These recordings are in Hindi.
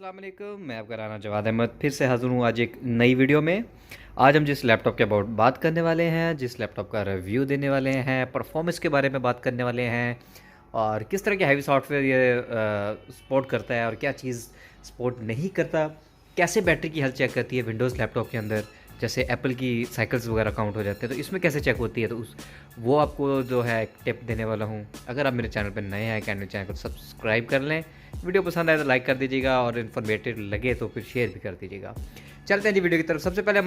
अस्सलाम वालेकुम, मैं आपका राना जवाद अहमद फिर से हाज़िर हूँ आज एक नई वीडियो में। आज हम जिस लैपटॉप के अबाउट बात करने वाले हैं, जिस लैपटॉप का रिव्यू देने वाले हैं, परफॉर्मेंस के बारे में बात करने वाले हैं और किस तरह के हैवी सॉफ्टवेयर ये सपोर्ट करता है और क्या चीज़ सपोर्ट नहीं करता, कैसे बैटरी की हेल्थ चेक करती है विंडोज़ लैपटॉप के अंदर, जैसे एप्पल की साइकिल्स वगैरह काउंट हो जाते हैं तो इसमें कैसे चेक होती है, तो वो आपको जो है एक टिप देने वाला हूँ। अगर आप मेरे चैनल पर नए हैं, कैंडल चैनल को सब्सक्राइब कर लें, वीडियो पसंद आए तो लाइक कर दीजिएगा और इन्फॉर्मेटिव लगे तो फिर शेयर भी कर दीजिएगा। चलते हैं जी वीडियो की तरफ। सबसे पहले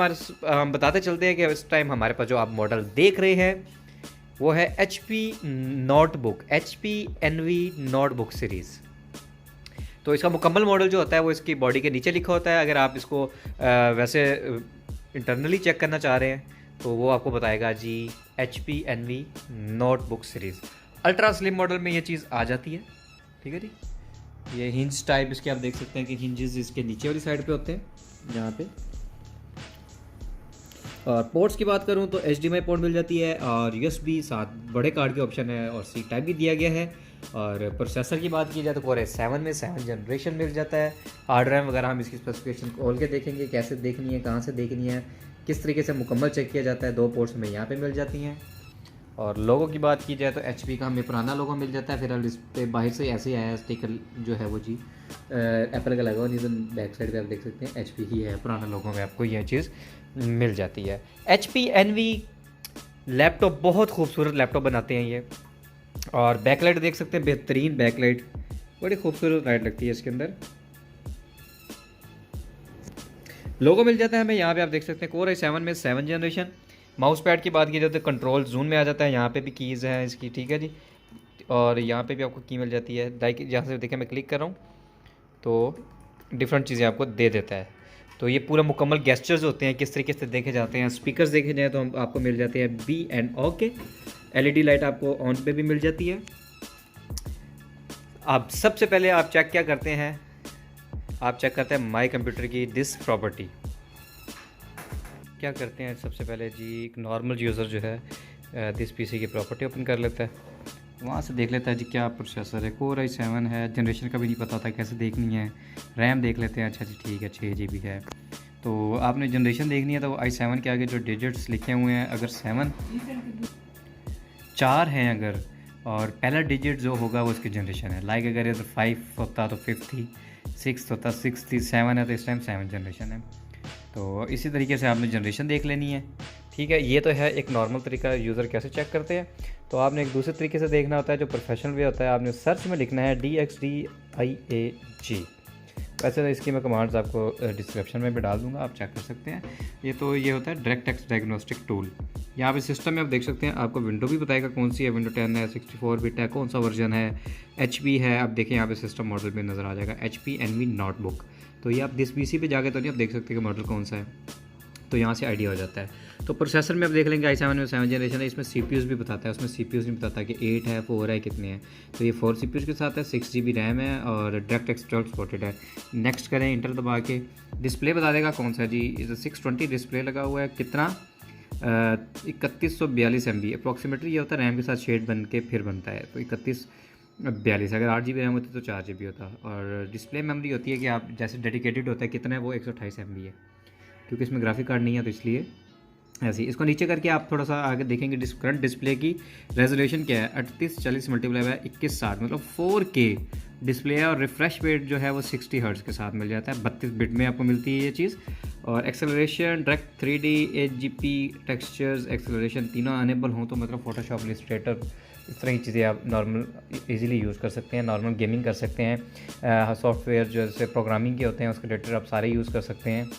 हम बताते चलते हैं कि इस टाइम हमारे पास जो आप मॉडल देख रहे हैं वो है HP notebook, HP Envy notebook series. तो इसका मुकम्मल मॉडल जो होता है वो इसकी बॉडी के नीचे लिखा होता है। अगर आप इसको वैसे इंटरनली चेक करना चाह रहे हैं तो वो आपको बताएगा जी HP Envy notebook series. Ultra slim model में ये चीज़ आ जाती है, ठीक है जी। ये हिंज टाइप इसके आप देख सकते हैं कि हिंजेस इसके नीचे वाली साइड पे होते हैं यहाँ पे। और पोर्ट्स की बात करूँ तो HDMI पोर्ट मिल जाती है और USB साथ बड़े कार्ड के ऑप्शन है और C टाइप भी दिया गया है। और प्रोसेसर की बात की जाए तो कोर i7 में 7 जनरेशन मिल जाता है। हार्ड रैम वगैरह हम इसकी स्पेसिफिकेशन खोल के देखेंगे, कैसे देखनी है, कहाँ से देखनी है, किस तरीके से मुकम्मल चेक किया जाता है। 2 पोर्ट्स में यहाँ पर मिल जाती हैं। और लोगो की बात की जाए तो HP का हमें पुराना लोगो मिल जाता है, फिर इस पर बाहर से ऐसे ही आया स्टिकर जो है वो जी एप्पल का लगा हुआ, नहीं तो बैक साइड पे आप देख सकते हैं HP ही है, पुराना लोगो में आपको यह चीज़ मिल जाती है। HP Envy लैपटॉप बहुत खूबसूरत लैपटॉप बनाते हैं ये। और बैकलाइट देख सकते हैं, बेहतरीन बैकलाइट, बड़ी खूबसूरत लाइट लगती है इसके अंदर। लोगो मिल जाता है हमें यहाँ पे, आप देख सकते हैं कोर i7 में 7 जनरेशन। माउस पैड की बात की जाए तो कंट्रोल जून में आ जाता है, यहाँ पे भी कीज़ हैं इसकी, ठीक है जी। और यहाँ पे भी आपको की मिल जाती है, लाइक जहाँ से देखें मैं क्लिक कर रहा हूँ तो डिफरेंट चीज़ें आपको दे देता है। तो ये पूरा मुकम्मल गेस्चर्स होते हैं, किस तरीके से देखे जाते हैं। स्पीकर्स देखे जाए तो हम आपको मिल जाते हैं B&O के। LED लाइट आपको ऑन पे भी मिल जाती है। अब सबसे पहले आप चेक क्या करते हैं, आप चेक करते हैं माई कंप्यूटर की डिस्क प्रॉपर्टी। क्या करते हैं सबसे पहले जी, एक नॉर्मल यूज़र जो है दिस PC की प्रॉपर्टी ओपन कर लेता है, वहाँ से देख लेता है जी क्या प्रोसेसर है। कोर i7 है, जनरेशन का भी नहीं पता था कैसे देखनी है। रैम देख लेते हैं, अच्छा जी ठीक है 6 GB है। तो आपने जनरेशन देखनी है तो i7 के आगे जो डिजिट्स लिखे हुए हैं, अगर 4 हैं अगर, और पहला डिजिट जो होगा वो उसकी जनरेशन है। लाइक अगर ये तो 5 होता तो 5 थी, 6 होता 6 थी, 7 है तो इस टाइम 7 जनरेशन है। तो इसी तरीके से आपने जनरेशन देख लेनी है, ठीक है। ये तो है एक नॉर्मल तरीका यूज़र कैसे चेक करते हैं। तो आपने एक दूसरे तरीके से देखना होता है जो प्रोफेशनल वे होता है। आपने सर्च में लिखना है DXDIAG। वैसे तो इसकी मैं कमांड्स आपको डिस्क्रिप्शन में भी डाल दूंगा, आप चेक कर सकते हैं। ये होता है डायरेक्ट टेक्स्ट डायग्नोस्टिक टूल। यहाँ पे सिस्टम में आप देख सकते हैं, आपको विंडो भी बताएगा कौन सी है, विंडो 10 है, 64 बिट है, कौन सा वर्जन है, HP है। आप देखें यहाँ पे सिस्टम मॉडल पे नज़र आ जाएगा HP Envy नोटबुक। तो ये आप दिस PC पे जाके तो नहीं आप देख सकते कि मॉडल कौन सा है, तो यहाँ से आइडिया हो जाता है। तो प्रोसेसर में आप देख लेंगे i7 में 7 जनरेशन है। इसमें CPUs भी बताता है, उसमें CPUs नहीं बताता कि 8 है, 4 है, कितने हैं। तो ये 4 CPUs के साथ है, 6 GB रैम है और डायरेक्ट एक्सटर्नल सपोर्टेड है। नेक्स्ट करें इंटर दबा के, डिस्प्ले बता देगा कौन सा जी। इस 620 डिस्प्ले लगा हुआ है, कितना 3142 MB अप्रॉक्सीमेटली। ये होता है रैम के साथ शेड बन के फिर बनता है, तो 3142। अगर 8 GB रैम होती तो 4 GB होता। और डिस्प्ले मेमोरी होती है कि आप जैसे डेडिकेटेड होता है कितना है, वो 128 MB है, क्योंकि इसमें ग्राफिक कार्ड नहीं है तो इसलिए ऐसे ही। इसको नीचे करके आप थोड़ा सा आगे देखेंगे, करंट डिस्प्ले की रेजोल्यूशन क्या है, 3840 मल्टीप्लाई बाय 2160 मतलब 4K डिस्प्ले है। और रिफ्रेश रेट जो है वो 60 हर्ट्ज़ के साथ मिल जाता है, 32 बिट में आपको मिलती है ये चीज़। और acceleration, direct 3D, HGP, textures, acceleration तीनों अनेबल हों तो मतलब फोटोशॉप, इलस्ट्रेटर, इस तरह की चीज़ें आप नॉर्मल इजीली यूज़ कर सकते हैं। नॉर्मल गेमिंग कर सकते हैं। सॉफ्टवेयर जैसे प्रोग्रामिंग के होते हैं उसके रिलेटेड आप सारे यूज़ कर सकते हैं।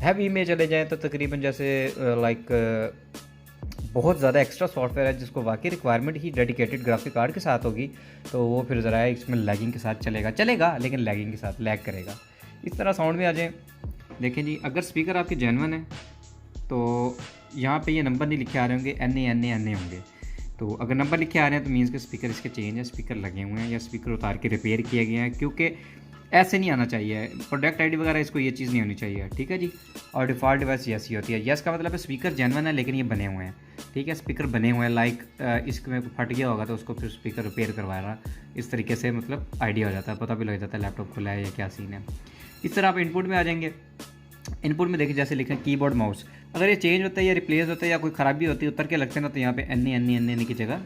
हैवी में चले जाएँ तो तकरीबन जैसे लाइक बहुत ज़्यादा एक्स्ट्रा सॉफ्टवेयर है जिसको वाकई रिक्वायरमेंट ही डेडिकेटेड ग्राफिक कार्ड के साथ होगी, तो वो फिर ज़रा इसमें लैगिंग के साथ चलेगा लेकिन लैगिंग के साथ लैग करेगा। इस तरह साउंड में आ जाए, देखें जी अगर स्पीकर आपके जेन्युइन है तो यहाँ पे ये नंबर नहीं लिखे आ रहे होंगे, NA होंगे। तो अगर नंबर लिखे आ रहे हैं तो मीन्स के स्पीकर इसके चेंज है, स्पीकर लगे हुए हैं या स्पीकर उतार के रिपेयर किए गए हैं, क्योंकि ऐसे नहीं आना चाहिए। प्रोडक्ट ID वगैरह इसको ये चीज़ नहीं होनी चाहिए, ठीक है जी। और डिफ़ॉल्ट डिवाइस यस ही होती है। यस का मतलब है स्पीकर जेन्युइन है लेकिन ये बने हुए हैं, ठीक है। स्पीकर बने हुए हैं, लाइक इसमें फट गया होगा तो उसको फिर स्पीकर रिपेयर करवा रहा, इस तरीके से मतलब आइडिया हो जाता है, पता भी लग जाता है लैपटॉप खुला है या क्या सीन है। इस तरह आप इनपुट में आ जाएंगे। इनपुट में देखिए जैसे लिखें कीबोर्ड माउस, अगर ये चेंज होता है या रिप्लेस होता है या कोई ख़राबी होती है उतर के लगते हैं ना, तो यहाँ पे एन की जगह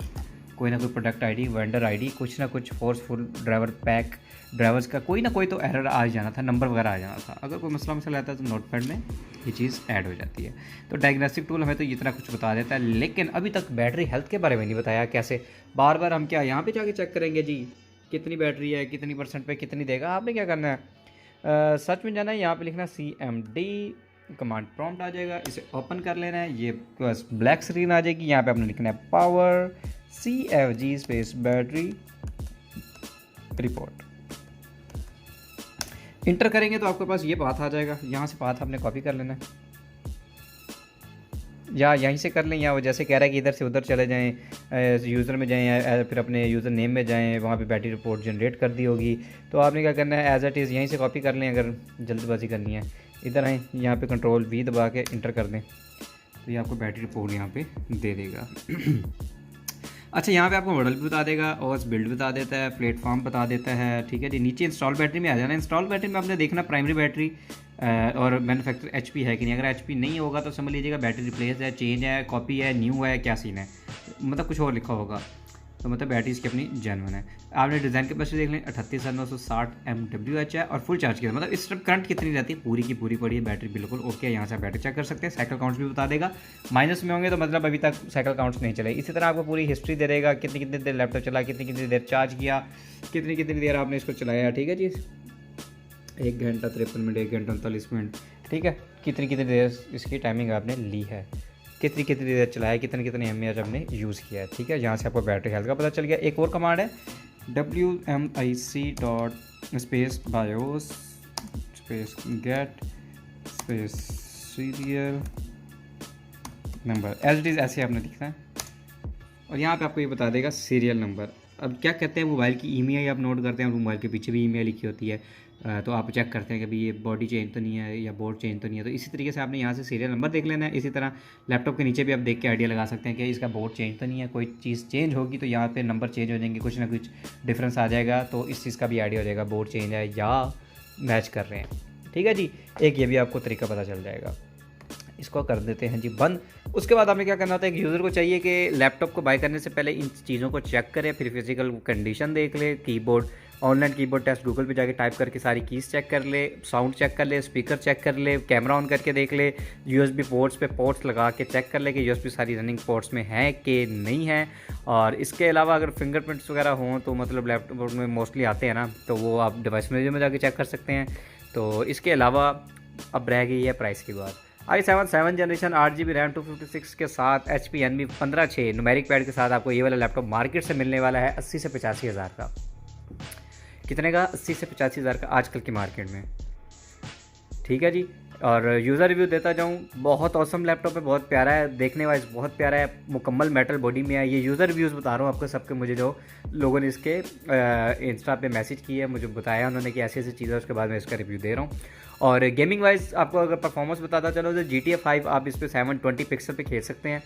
कोई ना कोई प्रोडक्ट आईडी, वेंडर आईडी, कुछ ना कुछ फोर्सफुल ड्राइवर पैक, ड्राइवर्स का कोई ना कोई तो एरर आ जाना था, नंबर वगैरह आ जाना था। अगर कोई मसला आता है तो नोटपैड में ये चीज़ ऐड हो जाती है। तो डायग्नोस्टिक टूल हमें तो इतना कुछ बता देता है, लेकिन अभी तक बैटरी हेल्थ के बारे में नहीं बताया कैसे। बार बार हम क्या यहाँ पे जाके चेक करेंगे जी कितनी बैटरी है, कितनी % पे कितनी देगा। आपने क्या करना है, सर्च में जाना है, यहाँ पे लिखना CMD, कमांड प्रॉम्प्ट आ जाएगा, इसे ओपन कर लेना है, ये बस ब्लैक स्क्रीन आ जाएगी। यहाँ पे आपने लिखना है power CFG space battery report. Inter करेंगे तो आपके पास ये पाथ आ जाएगा, यहाँ से पाथ आपने कॉपी कर लेना है या यहीं से कर लें, या वो जैसे कह रहा है कि इधर से उधर चले जाएं, यूज़र में जाएं या फिर अपने यूज़र नेम में जाएं, वहाँ पे बैटरी रिपोर्ट जनरेट कर दी होगी। तो आपने क्या करना है, एज इट इज़ यहीं से कॉपी कर लें अगर जल्दबाजी करनी है। इधर आएँ, यहाँ पे Ctrl V दबा के इंटर कर दें तो ये आपको बैटरी रिपोर्ट यहाँ पे दे देगा। अच्छा, यहाँ पे आपको मॉडल भी बता देगा, OS बिल्ड बता देता है, प्लेटफॉर्म बता देता है। ठीक है जी, नीचे इंस्टॉल बैटरी में आ जाना है। इंस्टॉल बैटरी में आपने देखना प्राइमरी बैटरी और मैन्युफैक्चर HP है कि नहीं। अगर HP नहीं होगा तो समझ लीजिएगा बैटरी रिप्लेस है, चेंज है, कॉपी है, न्यू है, क्या सीन है, मतलब कुछ और लिखा होगा, तो मतलब बैटरी इसकी अपनी जेन्युइन है। आपने डिज़ाइन कैपेसिटी देख लें 38,960 mAh है और फुल चार्ज किया, मतलब इस टाइम करंट कितनी रहती है, पूरी की पूरी पड़ी है बैटरी, बिल्कुल ओके। यहाँ से आप बैटरी चेक कर सकते हैं, साइकिल काउंट्स भी बता देगा। माइनस में होंगे तो मतलब अभी तक साइकिल काउंट्स नहीं चले। इसी तरह आपको पूरी हिस्ट्री दे देगा, कितनी कितनी देर लैपटॉप चला, कितनी कितनी देर चार्ज किया, कितनी कितनी देर आपने इसको चलाया। ठीक है जी, 1 घंटा 53 मिनट, 1 घंटा 39 मिनट। ठीक है, कितनी कितनी देर इसकी टाइमिंग आपने ली है, कितनी कितनी देर चलाया, कितने कितने mAh आपने यूज़ किया है। ठीक है, यहाँ से आपको बैटरी हेल्थ का पता चल गया। एक और कमांड है WMIC space BIOS space get space serial number, as it is ऐसे आपने लिखना है और यहाँ पे आपको ये बता देगा सीरियल नंबर। अब क्या कहते हैं, मोबाइल की EMI आप नोट करते हैं, मोबाइल के पीछे भी EMI लिखी होती है, तो आप चेक करते हैं कि भाई ये बॉडी चेंज तो नहीं है या बोर्ड चेंज तो नहीं है। तो इसी तरीके से आपने यहाँ से सीरियल नंबर देख लेना है। इसी तरह लैपटॉप के नीचे भी आप देख के आइडिया लगा सकते हैं कि इसका बोर्ड चेंज तो नहीं है, कोई चीज़ चेंज होगी तो यहाँ पे नंबर चेंज हो जाएंगे, कुछ ना कुछ डिफरेंस आ जाएगा, तो इस चीज़ का भी आइडिया हो जाएगा बोर्ड चेंज है या मैच कर रहे हैं। ठीक है जी, एक ये भी आपको तरीका पता चल जाएगा। इसको कर देते हैं जी बंद। उसके बाद हमें क्या करना होता है, एक यूज़र को चाहिए कि लैपटॉप को बाय करने से पहले इन चीज़ों को चेक करे, फिर फिजिकल कंडीशन देख ले, keyboard, online keyboard test Google पे जाके टाइप करके सारी कीज़ चेक कर ले, साउंड चेक कर ले, स्पीकर चेक कर ले, कैमरा ऑन करके देख ले, USB पोर्ट्स पे पोर्ट्स लगा के चेक कर ले कि USB सारी रनिंग पोर्ट्स में है कि नहीं है। और इसके अलावा अगर फिंगरप्रिंट्स वगैरह हों तो मतलब लैपटॉप में मोस्टली आते हैं ना, तो वो आप डिवाइस मैनेजर में जाके चेक कर सकते हैं। तो इसके अलावा अब रह गई है प्राइस की बात। i7 7 जनरेशन 8GB रैम 256 के साथ HP NV 15.6 न्यूमेरिक पैड के साथ आपको ये वाला लैपटॉप मार्केट से मिलने वाला है 80 से 85 हज़ार का। कितने का? 80 से 85 हज़ार का आजकल की मार्केट में। ठीक है जी, और यूज़र रिव्यू देता जाऊँ, बहुत औसम लैपटॉप है, बहुत प्यारा है, देखने वाइज बहुत प्यारा है, मुकम्मल मेटल बॉडी में है। ये यूज़र रिव्यूज़ बता रहा हूँ आपको सबके, मुझे जो लोगों ने इसके इंस्टा पे मैसेज किए है, मुझे बताया उन्होंने कि ऐसी ऐसी चीज़ है, उसके बाद मैं इसका रिव्यू दे रहा हूँ। और गेमिंग वाइज आपको अगर परफॉर्मेंस बताता चलो तो GTA 5 आप इस पर 720 पिक्सल पे खेल सकते हैं,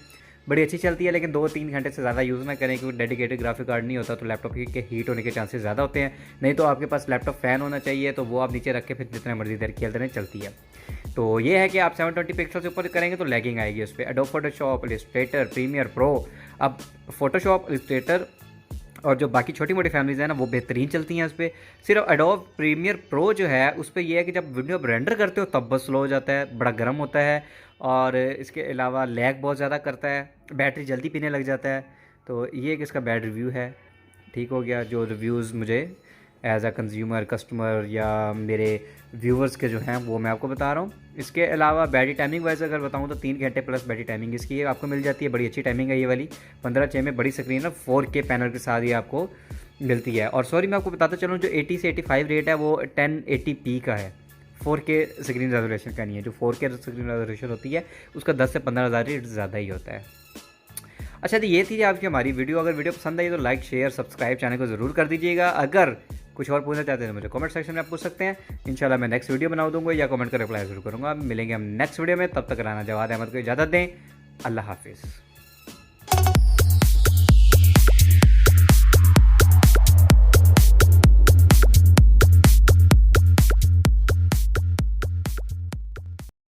बड़ी अच्छी चलती है, लेकिन 2-3 घंटे से ज़्यादा यूज़ ना करें क्योंकि डेडिकेटेड ग्राफिक कार्ड नहीं होता तो लैपटॉप के हीट होने के चांसेस ज़्यादा होते हैं। नहीं तो आपके पास लैपटॉप फ़ैन होना चाहिए, तो वो आप नीचे रख के फिर जितने मर्जी देर खेलते रहें, चलती है। तो ये है कि आप 720 पिक्सल से ऊपर करेंगे तो लैगिंग आएगी उस पर। Adobe Photoshop, Illustrator, Premiere Pro, अब फोटोशॉप, इलस्ट्रेटर और जो बाकी छोटी मोटी फैमिलीज़ हैं ना वो बेहतरीन चलती हैं उस पर। सिर्फ एडोब प्रीमियर प्रो जो है उस पर यह है कि जब वीडियो आप रेंडर करते हो तब बस स्लो हो जाता है, बड़ा गर्म होता है, और इसके अलावा लैग बहुत ज़्यादा करता है, बैटरी जल्दी पीने लग जाता है। तो ये एक इसका बैड रिव्यू है। ठीक हो गया, जो रिव्यूज़ मुझे एज अ कंज्यूमर, कस्टमर या मेरे व्यूवर्स के जो हैं वो मैं आपको बता रहा हूँ। इसके अलावा बैटरी टाइमिंग वाइज अगर बताऊँ तो 3 घंटे प्लस बैटरी टाइमिंग इसकी आपको मिल जाती है। बड़ी अच्छी टाइमिंग है ये वाली, 15.6 में बड़ी स्क्रीन है, 4K पैनल के साथ ही आपको मिलती है। और सॉरी मैं आपको बताता चलूँ, जो 80 से 85 रेट है वो 1080p का है, 4K स्क्रीन रेजोल्यूशन का नहीं है। जो 4K स्क्रीन रेजोल्यूशन होती है उसका 10 से 15 हज़ार रेट ज़्यादा ही होता है। अच्छा, तो ये थी आपकी हमारी वीडियो। अगर वीडियो पसंद आई तो लाइक, शेयर, सब्सक्राइब चैनल को ज़रूर कर दीजिएगा। अगर कुछ और पूछना चाहते हैं तो मुझे कमेंट सेक्शन में आप पूछ सकते हैं, इंशाल्लाह मैं नेक्स्ट वीडियो बना दूंगा या कमेंट कर रिप्लाई ज़रूर करूँगा। मिलेंगे हम नेक्स्ट वीडियो में, तब तक राना जवाद अहमद को इजाज़त दें। अल्लाह हाफिज़।